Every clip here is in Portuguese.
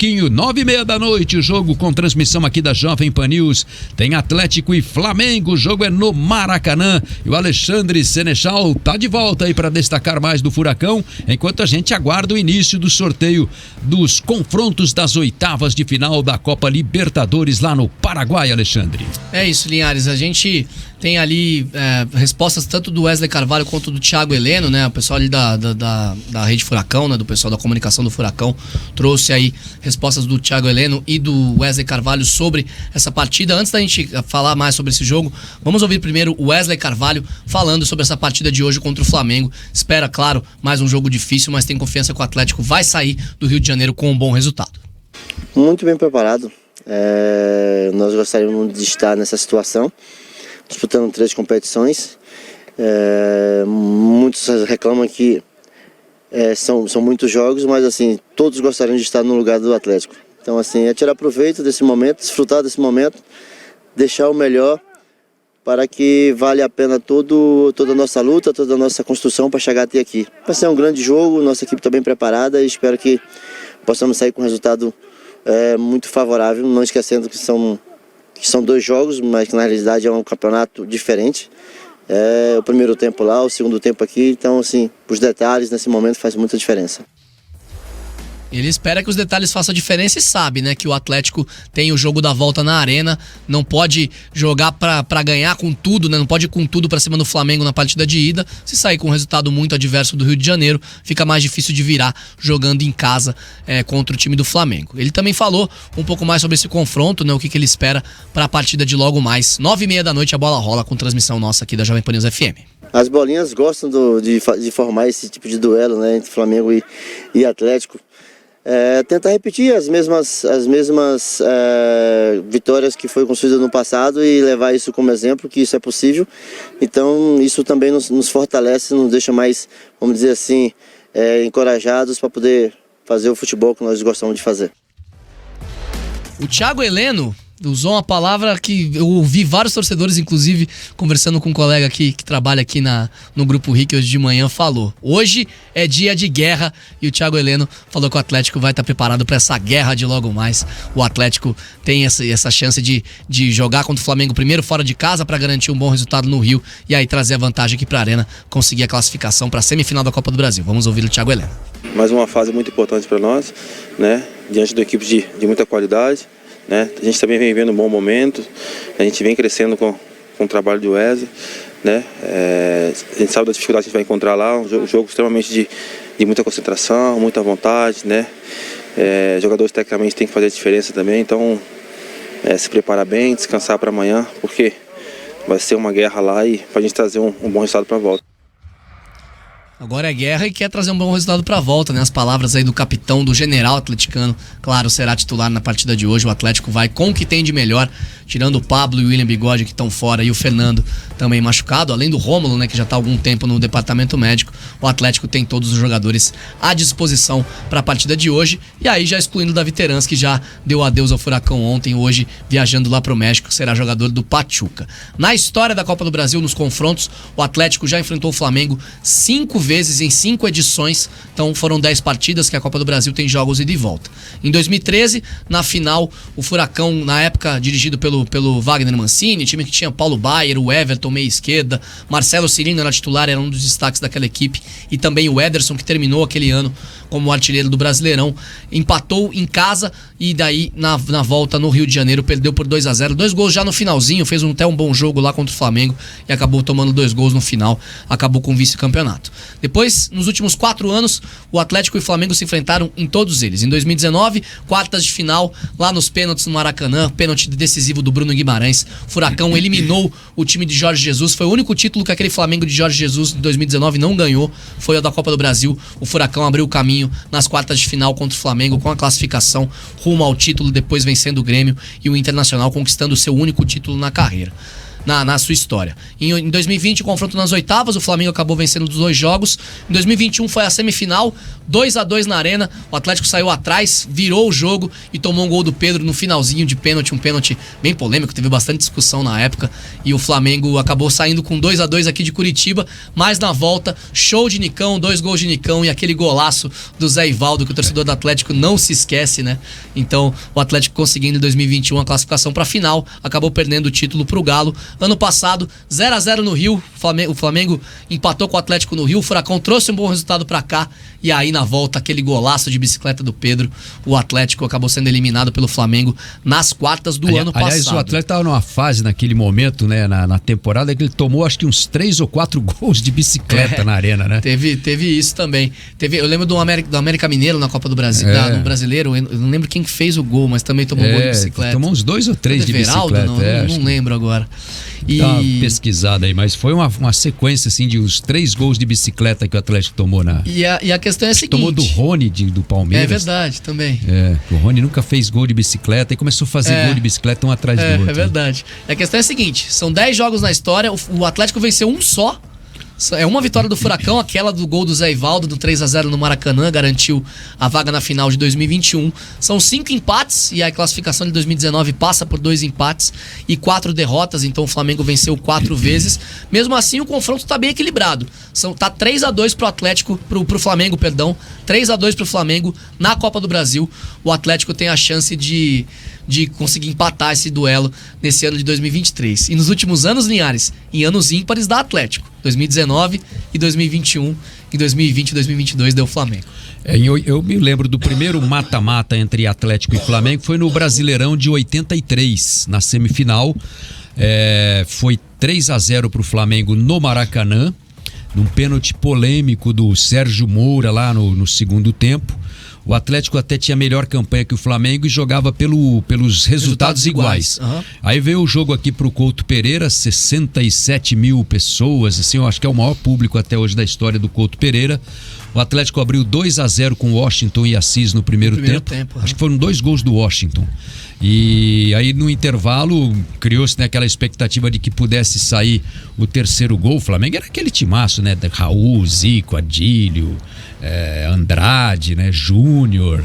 pouquinho, 9h30 da noite, o jogo com transmissão aqui da Jovem Pan News. Tem Atlético e Flamengo, o jogo é no Maracanã. E o Alexandre Senechal tá de volta aí para destacar mais do Furacão, enquanto a gente aguarda o início do sorteio dos confrontos das oitavas de final da Copa Libertadores lá no Paraguai, Alexandre. É isso, Linhares, a gente tem ali respostas tanto do Wesley Carvalho quanto do Thiago Heleno, né? O pessoal ali da Rede Furacão, né? Do pessoal da comunicação do Furacão trouxe aí respostas do Thiago Heleno e do Wesley Carvalho sobre essa partida. Antes da gente falar mais sobre esse jogo, vamos ouvir primeiro o Wesley Carvalho falando sobre essa partida de hoje contra o Flamengo. Espera, claro, mais um jogo difícil, mas tem confiança que o Atlético vai sair do Rio de Janeiro com um bom resultado. Muito bem preparado. Nós gostaríamos de estar nessa situação, disputando 3 competições. Muitos reclamam que são muitos jogos, mas assim, todos gostariam de estar no lugar do Atlético. Então assim, é tirar proveito desse momento, desfrutar desse momento, deixar o melhor para que vale a pena toda a nossa luta, toda a nossa construção para chegar até aqui. Vai ser um grande jogo, nossa equipe está bem preparada e espero que possamos sair com um resultado muito favorável, não esquecendo que são 2 jogos, mas que na realidade é um campeonato diferente. O primeiro tempo lá, o segundo tempo aqui, então assim, os detalhes nesse momento fazem muita diferença. Ele espera que os detalhes façam diferença e sabe, né, que o Atlético tem o jogo da volta na arena, não pode jogar pra ganhar com tudo, né, não pode ir com tudo pra cima do Flamengo na partida de ida. Se sair com um resultado muito adverso do Rio de Janeiro, fica mais difícil de virar jogando em casa contra o time do Flamengo. Ele também falou um pouco mais sobre esse confronto, né, o que ele espera pra partida de logo mais. 9h30 da noite a bola rola com transmissão nossa aqui da Jovem Pan News FM. As bolinhas gostam de formar esse tipo de duelo, né, entre Flamengo e Atlético. Tentar repetir as mesmas vitórias que foi construída no passado e levar isso como exemplo, que isso é possível. Então isso também nos fortalece, nos deixa mais, vamos dizer assim, encorajados para poder fazer o futebol que nós gostamos de fazer. O Thiago Heleno usou uma palavra que eu ouvi vários torcedores, inclusive conversando com um colega aqui que trabalha aqui no Grupo RIC hoje de manhã, falou: hoje é dia de guerra, e o Thiago Heleno falou que o Atlético vai estar preparado para essa guerra de logo mais. O Atlético tem essa chance de jogar contra o Flamengo primeiro fora de casa para garantir um bom resultado no Rio e aí trazer a vantagem aqui para a Arena, conseguir a classificação para a semifinal da Copa do Brasil. Vamos ouvir o Thiago Heleno. Mais uma fase muito importante para nós, né? Diante de uma equipe de muita qualidade. Né? A gente também vem vivendo um bom momento, a gente vem crescendo com o trabalho do Wesley, né? A gente sabe da dificuldade que a gente vai encontrar lá, um jogo extremamente de muita concentração, muita vontade, né? Jogadores tecnicamente têm que fazer a diferença também, então se preparar bem, descansar para amanhã, porque vai ser uma guerra lá e para a gente trazer um bom resultado para a volta. Agora é guerra e quer trazer um bom resultado pra volta, né? As palavras aí do capitão, do general atleticano, claro, será titular na partida de hoje. O Atlético vai com o que tem de melhor, tirando o Pablo e o William Bigode, que estão fora, e o Fernando também machucado, além do Rômulo, né, que já tá há algum tempo no departamento médico. O Atlético tem todos os jogadores à disposição para a partida de hoje, e aí já excluindo o Davi Terans, que já deu adeus ao Furacão ontem, hoje viajando lá pro México, será jogador do Pachuca. Na história da Copa do Brasil, nos confrontos, o Atlético já enfrentou o Flamengo 5 vezes em 5 edições, então foram 10 partidas que a Copa do Brasil tem jogos ida e volta. Em 2013, na final, o Furacão, na época dirigido pelo Wagner Mancini, time que tinha Paulo Baier, o Everton, meia esquerda, Marcelo Cirino era titular, era um dos destaques daquela equipe, e também o Ederson, que terminou aquele ano como artilheiro do Brasileirão, empatou em casa e daí na volta no Rio de Janeiro perdeu por 2-0, 2 gols já no finalzinho, fez até um bom jogo lá contra o Flamengo e acabou tomando 2 gols no final, acabou com o vice-campeonato. Depois, nos últimos 4 anos, o Atlético e o Flamengo se enfrentaram em todos eles. Em 2019, quartas de final, lá nos pênaltis no Maracanã, pênalti decisivo do Bruno Guimarães. O Furacão eliminou o time de Jorge Jesus, foi o único título que aquele Flamengo de Jorge Jesus de 2019 não ganhou, foi o da Copa do Brasil. O Furacão abriu o caminho nas quartas de final contra o Flamengo com a classificação rumo ao título, depois vencendo o Grêmio e o Internacional conquistando o seu único título na carreira. na sua história. Em 2020, o confronto nas oitavas, o Flamengo acabou vencendo os 2 jogos. Em 2021 foi a semifinal, 2-2 na Arena. O Atlético saiu atrás, virou o jogo e tomou um gol do Pedro no finalzinho de pênalti, um pênalti bem polêmico, teve bastante discussão na época. E o Flamengo acabou saindo com 2-2 aqui de Curitiba, mas na volta, show de Nicão, 2 gols de Nicão e aquele golaço do Zé Ivaldo, que o torcedor do Atlético não se esquece, né? Então, o Atlético conseguindo em 2021 a classificação para a final, acabou perdendo o título pro Galo. Ano passado, 0-0 no Rio, o Flamengo empatou com o Atlético no Rio, o Furacão trouxe um bom resultado para cá, e aí na volta, aquele golaço de bicicleta do Pedro, o Atlético acabou sendo eliminado pelo Flamengo nas quartas do ano passado. Aliás, o Atlético estava numa fase naquele momento, né, na temporada, que ele tomou acho que uns 3 ou 4 gols de bicicleta na Arena, né? Teve isso também. Eu lembro do América Mineiro na Copa do Brasil, no Brasileiro, eu não lembro quem que fez o gol, mas também tomou gol de bicicleta. Tomou uns 2 ou 3 de Everaldo, bicicleta. Não lembro agora. Dá uma pesquisada aí, mas foi uma sequência assim de uns 3 gols de bicicleta que o Atlético tomou na... E a questão é a seguinte... Tomou do Rony do Palmeiras. É verdade, também. O Rony nunca fez gol de bicicleta e começou a fazer gol de bicicleta um atrás do outro. É verdade. E a questão é a seguinte, são 10 jogos na história, o Atlético venceu um só. É uma vitória do Furacão, aquela do gol do Zé Ivaldo, do 3-0 no Maracanã, garantiu a vaga na final de 2021. São 5 empates e a classificação de 2019 passa por 2 empates e 4 derrotas, então o Flamengo venceu 4 vezes. Mesmo assim, o confronto está bem equilibrado. Tá 3-2 pro Atlético, pro Flamengo, perdão. 3-2 pro Flamengo na Copa do Brasil. O Atlético tem a chance de conseguir empatar esse duelo nesse ano de 2023. E nos últimos anos, Linhares, em anos ímpares dá Atlético. 2019 e 2021, em 2020 e 2022 deu Flamengo. Eu me lembro do primeiro mata-mata entre Atlético e Flamengo, foi no Brasileirão de 83, na semifinal. Foi 3-0 pro Flamengo no Maracanã, num pênalti polêmico do Sérgio Moura lá no segundo tempo. O Atlético até tinha melhor campanha que o Flamengo e jogava pelos resultados iguais. Uhum. Aí veio o jogo aqui pro Couto Pereira, 67 mil pessoas, assim, eu acho que é o maior público até hoje da história do Couto Pereira. O Atlético abriu 2-0 com Washington e Assis no primeiro tempo. Acho que foram 2 gols do Washington. E aí no intervalo criou-se, né, aquela expectativa de que pudesse sair o terceiro gol. O Flamengo era aquele timaço, né? Raul, Zico, Adílio, Andrade, né? Júnior,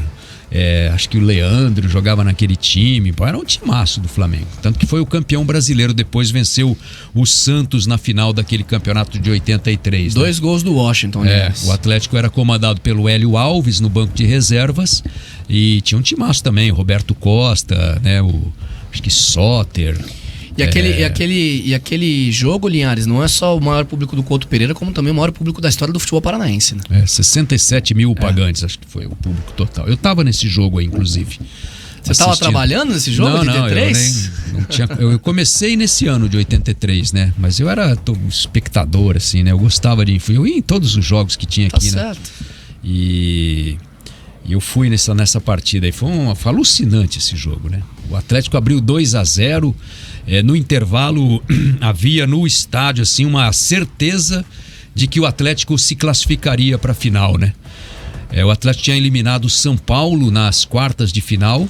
acho que o Leandro jogava naquele time. Era um timaço do Flamengo. Tanto que foi o campeão brasileiro, depois venceu o Santos na final daquele campeonato de 83. 2 gols do Washington, né? O Atlético era comandado pelo Hélio Alves no banco de reservas e tinha um timaço também, Roberto Costa, né? Acho que Soter. E aquele jogo, Linhares, não é só o maior público do Couto Pereira, como também o maior público da história do futebol paranaense, né? 67 mil pagantes, acho que foi o público total. Eu tava nesse jogo aí, inclusive. Você estava trabalhando nesse jogo de 83? Não tinha, eu comecei nesse ano de 83, né? Mas eu era espectador, assim, né? Eu gostava eu ia em todos os jogos que tinha aqui, né? Certo. E eu fui nessa partida aí. Foi alucinante esse jogo, né? O Atlético abriu 2-0. No intervalo havia no estádio assim uma certeza de que o Atlético se classificaria para a final, né? O Atlético tinha eliminado o São Paulo nas quartas de final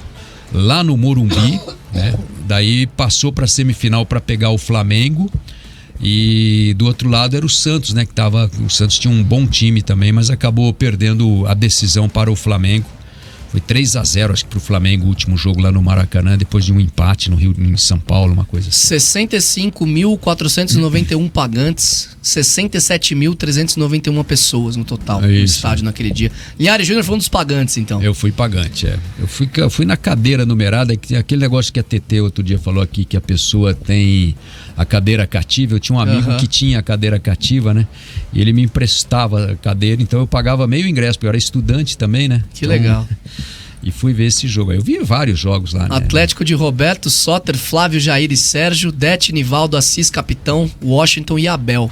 lá no Morumbi, né? Daí passou para a semifinal para pegar o Flamengo e do outro lado era o Santos, né? O Santos tinha um bom time também, mas acabou perdendo a decisão para o Flamengo. Foi 3-0, acho que pro Flamengo, o último jogo lá no Maracanã, depois de um empate no Rio, em São Paulo, uma coisa assim. 65.491 pagantes, 67.391 pessoas no total no estádio naquele dia. Linhares Júnior foi um dos pagantes, então. Eu fui pagante, Eu fui na cadeira numerada, aquele negócio que a TT outro dia falou aqui, que a pessoa tem a cadeira cativa. Eu tinha um amigo que tinha a cadeira cativa, né? E ele me emprestava a cadeira, então eu pagava meio ingresso, porque eu era estudante também, né? Que legal. E fui ver esse jogo. Eu vi vários jogos lá, né? Atlético de Roberto, Soter, Flávio, Jair e Sérgio, Dete, Nivaldo, Assis, Capitão, Washington e Abel,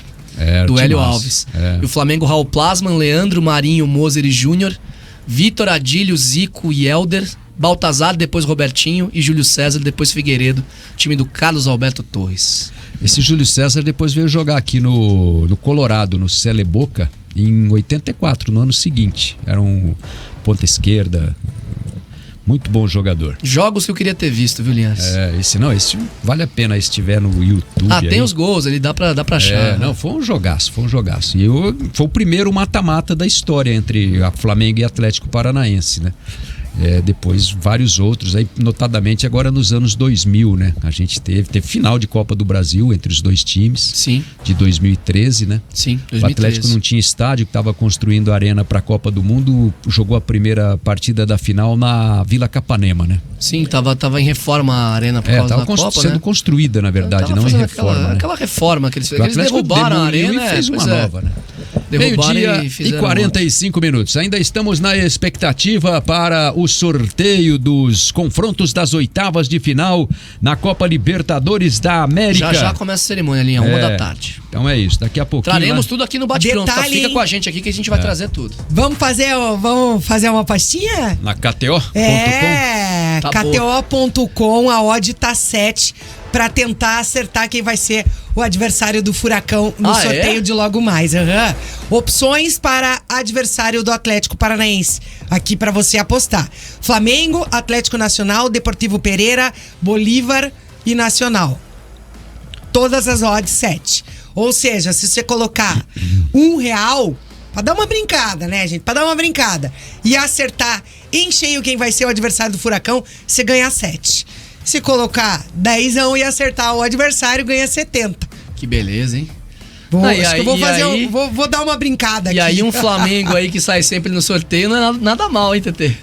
do Hélio Alves. E o Flamengo, Raul Plasman, Leandro, Marinho, Moser e Júnior, Vitor, Adílio, Zico e Helder, Baltazar, depois Robertinho e Júlio César, depois Figueiredo, time do Carlos Alberto Torres. Esse Júlio César depois veio jogar aqui no Colorado, no Cele Boca, em 84, no ano seguinte. Era um ponta esquerda, Muito bom jogador. Jogos que eu queria ter visto, viu, Linhares? Esse vale a pena se estiver no YouTube. Tem os gols, ele dá pra achar. Não, foi um jogaço. E foi o primeiro mata-mata da história entre a Flamengo e Atlético Paranaense, né? Depois vários outros, aí notadamente agora nos anos 2000, né? A gente teve final de Copa do Brasil entre os dois times. Sim. De 2013, né? Sim, 2013. O Atlético não tinha estádio, que estava construindo a arena para a Copa do Mundo, jogou a primeira partida da final na Vila Capanema, né? Sim, tava em reforma a arena por causa da Copa, sendo né? construída, na verdade, não em reforma. Aquela reforma que eles derrubaram a arena e fez uma nova, né? Derrubaram e 45 minutos. Ainda estamos na expectativa para o sorteio dos confrontos das oitavas de final na Copa Libertadores da América. Já começa a cerimônia ali, 1 da tarde. Então é isso, daqui a pouquinho... Traremos tudo aqui no Bate-Pronto. Fica com a gente aqui que a gente vai trazer tudo. Vamos fazer uma pastinha? Na KTO.com? Tá KTO.com, a odd tá 7 pra tentar acertar quem vai ser o adversário do Furacão no sorteio de logo mais. Opções para adversário do Atlético Paranaense, aqui pra você apostar: Flamengo, Atlético Nacional, Deportivo Pereira, Bolívar e Nacional. Todas as odds 7. Ou seja, se você colocar R$1, pra dar uma brincada, né, gente? Pra dar uma brincada. E acertar em cheio quem vai ser o adversário do Furacão, você ganha 7. Se colocar 10 e acertar o adversário, ganha 70. Que beleza, hein? Vou dar uma brincada aqui. E aí um Flamengo aí que sai sempre no sorteio não é nada mal, hein, TT?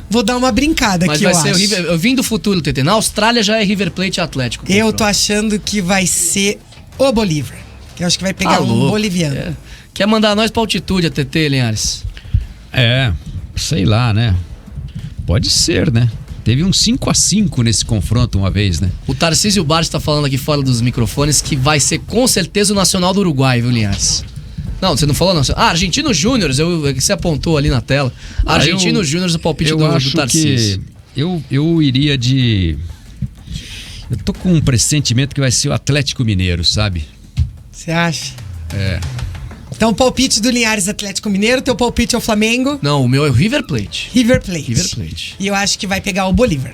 Vou dar uma brincada aqui, eu acho. Mas vai ser eu vim do futuro, TT. Na Austrália já é River Plate e Atlético. Eu tô achando que vai ser o Bolívar. Eu acho que vai pegar um boliviano. Quer mandar nós pra altitude, a TT, Linhares? Sei lá, né? Pode ser, né? Teve um 5-5 nesse confronto uma vez, né? O Tarcísio Barros está falando aqui fora dos microfones que vai ser com certeza o Nacional do Uruguai, viu, Linhares? Não, você não falou não. Argentino Júnior, que você apontou ali na tela. Argentino Júnior, o palpite do Tarcísio. Eu iria de... Eu tô com um pressentimento que vai ser o Atlético Mineiro, sabe? Você acha? Então, palpite do Linhares, Atlético Mineiro. Teu palpite é o Flamengo? Não, o meu é o River Plate. River Plate. E eu acho que vai pegar o Bolívar.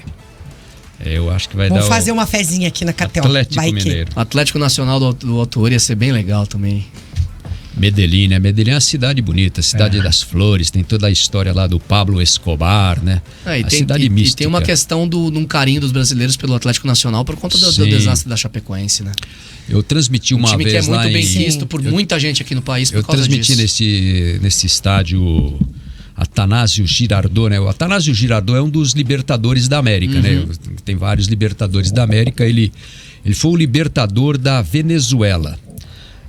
Eu acho que vai Vamos fazer uma fezinha aqui na KTO. Atlético Mineiro. Atlético Nacional do Autor ia ser bem legal também. Medellín, né? Medellín é uma cidade bonita, cidade das flores, tem toda a história lá do Pablo Escobar, né? Cidade mística. E tem uma questão de um carinho dos brasileiros pelo Atlético Nacional por conta do desastre da Chapecoense, né? Eu transmiti uma vez lá time que é muito bem visto por muita gente aqui no país por causa disso. Eu transmiti nesse estádio Atanásio Girardot, né? O Atanásio Girardot é um dos libertadores da América, né? Tem vários libertadores da América. Ele foi o libertador da Venezuela.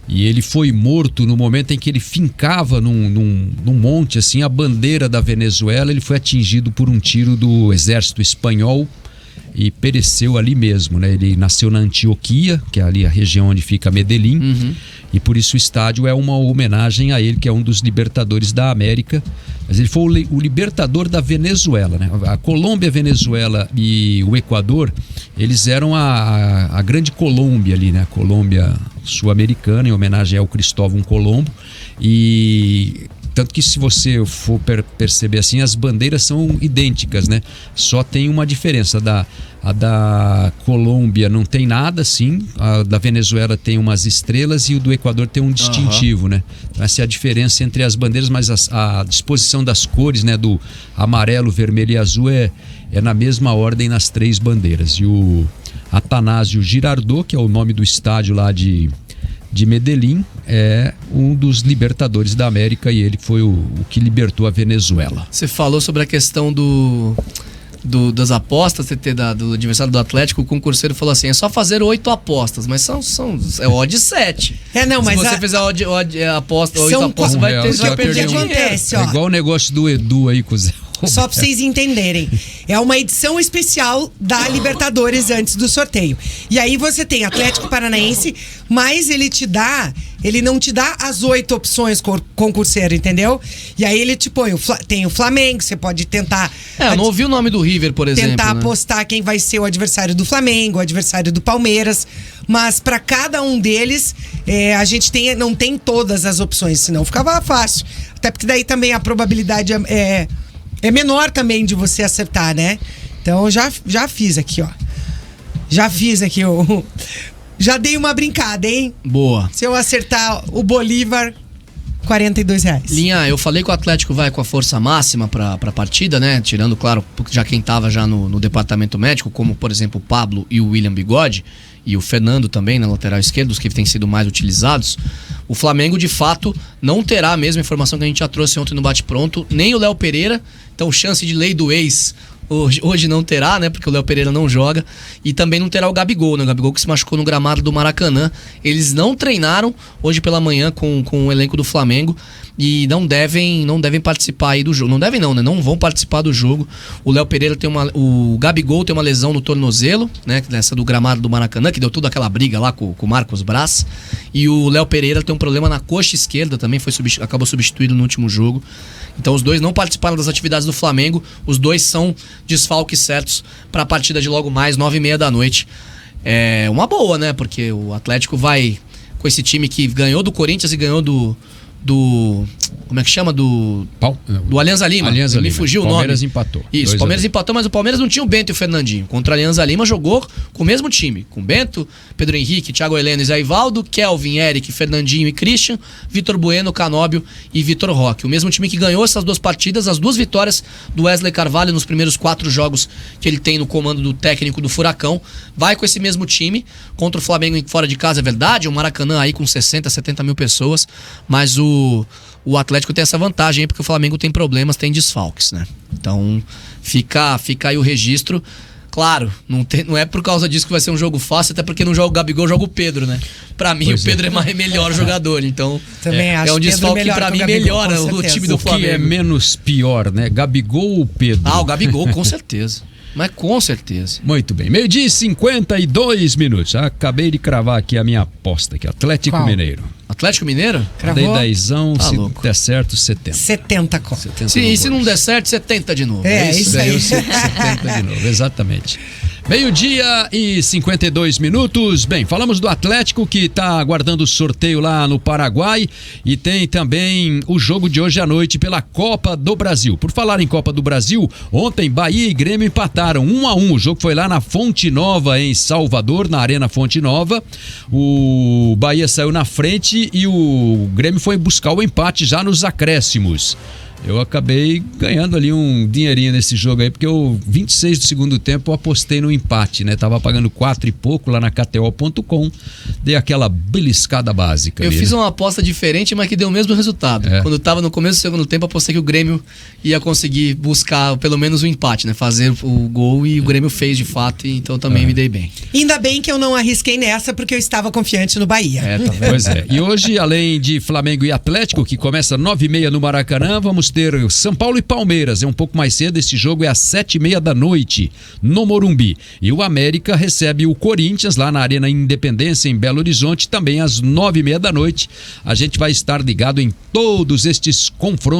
E ele foi morto no momento em que ele fincava num monte, assim, a bandeira da Venezuela. Ele foi atingido por um tiro do exército espanhol e pereceu ali mesmo, né? Ele nasceu na Antioquia, que é ali a região onde fica Medellín, e por isso o estádio é uma homenagem a ele, que é um dos libertadores da América. Mas ele foi o libertador da Venezuela, né? A Colômbia, a Venezuela e o Equador, eles eram a grande Colômbia ali, né? A Colômbia sul-americana, em homenagem ao Cristóvão Colombo. E tanto que, se você for perceber assim, as bandeiras são idênticas, né? Só tem uma diferença. A da Colômbia não tem nada assim, a da Venezuela tem umas estrelas e o do Equador tem um distintivo, né? Então, essa é a diferença entre as bandeiras, mas a disposição das cores, né? Do amarelo, vermelho e azul é na mesma ordem nas três bandeiras. E o Atanásio Girardot, que é o nome do estádio lá de Medellín, é um dos libertadores da América e ele foi o que libertou a Venezuela. Você falou sobre a questão das apostas, do adversário do Atlético. O concurseiro falou assim: é só fazer 8 apostas, mas é odd 7. Mas se você fizer aposta, 8 apostas, vai perder dinheiro. Acontece, ó. É igual o negócio do Edu aí com o Zé. Só pra vocês entenderem, é uma edição especial da Libertadores antes do sorteio. E aí você tem Atlético Paranaense, mas ele não te dá as 8 opções, concurseiro, entendeu? E aí ele te põe, tem o Flamengo, você pode tentar... eu não ouvi o nome do River, por exemplo. Tentar apostar quem vai ser o adversário do Flamengo, o adversário do Palmeiras, mas para cada um deles, a gente não tem todas as opções, senão ficava fácil. Até porque daí também a probabilidade é é menor também de você acertar, né? Então já fiz aqui, ó. Já fiz aqui, ó. Já dei uma brincada, hein? Boa. Se eu acertar o Bolívar, R$42. Linha, eu falei que o Atlético vai com a força máxima pra partida, né? Tirando, claro, já quem tava já no departamento médico, como, por exemplo, o Pablo e o William Bigode, e o Fernando também, na lateral esquerda, os que têm sido mais utilizados. O Flamengo, de fato, não terá a mesma informação que a gente já trouxe ontem no Bate-Pronto, nem o Léo Pereira. Então, chance de lei do ex hoje não terá, né? Porque o Léo Pereira não joga. E também não terá o Gabigol, né? O Gabigol que se machucou no gramado do Maracanã. Eles não treinaram hoje pela manhã com o elenco do Flamengo e não devem participar aí do jogo. Não devem não, né? Não vão participar do jogo. O Léo Pereira o Gabigol tem uma lesão no tornozelo, né? Essa do gramado do Maracanã, que deu toda aquela briga lá com o Marcos Braz. E o Léo Pereira tem um problema na coxa esquerda, também acabou substituído no último jogo. Então os dois não participaram das atividades do Flamengo. Os dois são desfalques certos para a partida de logo mais, 9h30 da noite. É uma boa, né? Porque o Atlético vai com esse time que ganhou do Corinthians e ganhou do como é que chama? Do Alianza Lima. Me fugiu o nome. Palmeiras empatou. Isso, o Palmeiras empatou, mas o Palmeiras não tinha o Bento e o Fernandinho. Contra a Alianza Lima jogou com o mesmo time. Com Bento, Pedro Henrique, Thiago Heleno e Zé Ivaldo, Kelvin, Eric, Fernandinho e Christian, Vitor Bueno, Canóbio e Vitor Roque. O mesmo time que ganhou essas duas partidas, as duas vitórias do Wesley Carvalho nos primeiros 4 jogos que ele tem no comando do técnico do Furacão. Vai com esse mesmo time contra o Flamengo fora de casa, é verdade. O Maracanã aí com 60, 70 mil pessoas, mas o Atlético tem essa vantagem aí, porque o Flamengo tem problemas, tem desfalques, né? Então fica aí o registro. Claro, não é por causa disso que vai ser um jogo fácil, até porque não joga o Gabigol, joga o Pedro, né? Pra mim, o Pedro é melhor jogador, então também acho é um desfalque que pra mim melhora o time do Flamengo. O que é menos pior, né? Gabigol ou Pedro? O Gabigol, com certeza. Mas com certeza. Muito bem. 12h52. Acabei de cravar aqui a minha aposta aqui. Atlético Mineiro. Atlético Mineiro? Cravou? Dei 10, se louco. der certo, 70. 70 conto. Se não der certo, 70 de novo. É isso aí. 70 de novo, exatamente. 12h52. Bem, falamos do Atlético que está aguardando o sorteio lá no Paraguai e tem também o jogo de hoje à noite pela Copa do Brasil. Por falar em Copa do Brasil, ontem Bahia e Grêmio empataram 1-1. O jogo foi lá na Fonte Nova, em Salvador, na Arena Fonte Nova. O Bahia saiu na frente e o Grêmio foi buscar o empate já nos acréscimos. Eu acabei ganhando ali um dinheirinho nesse jogo aí, porque eu, 26 do segundo tempo, eu apostei no empate, né? Tava pagando 4 e pouco lá na KTO.com, dei aquela beliscada básica. Eu ali, fiz né? uma aposta diferente, mas que deu o mesmo resultado. Quando tava no começo do segundo tempo, apostei que o Grêmio ia conseguir buscar pelo menos o empate, né? Fazer o gol, e o Grêmio fez de fato, então também me dei bem. Ainda bem que eu não arrisquei nessa, porque eu estava confiante no Bahia. Tá vendo? Pois é. E hoje, além de Flamengo e Atlético, que começa 9h30 no Maracanã, vamos ter São Paulo e Palmeiras. É um pouco mais cedo, esse jogo é às 7h30 da noite, no Morumbi. E o América recebe o Corinthians lá na Arena Independência, em Belo Horizonte, também às 9h30 da noite. A gente vai estar ligado em todos estes confrontos.